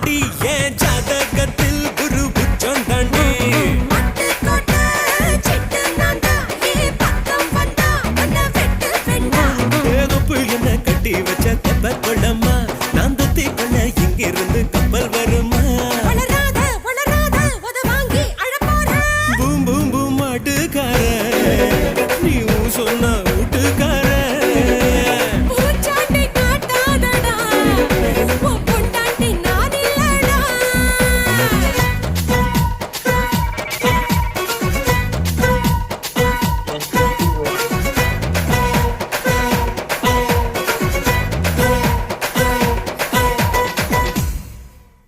தாண்டி ஏன் ஜாதகத்தில் குரு புச்சம் தாண்டி ஏதொப்பு என்ன கட்டி வச்ச தெப்ப கொள்ளம்மா நான் தத்தி கொள்ள இங்கிருந்து கப்பல் வருமா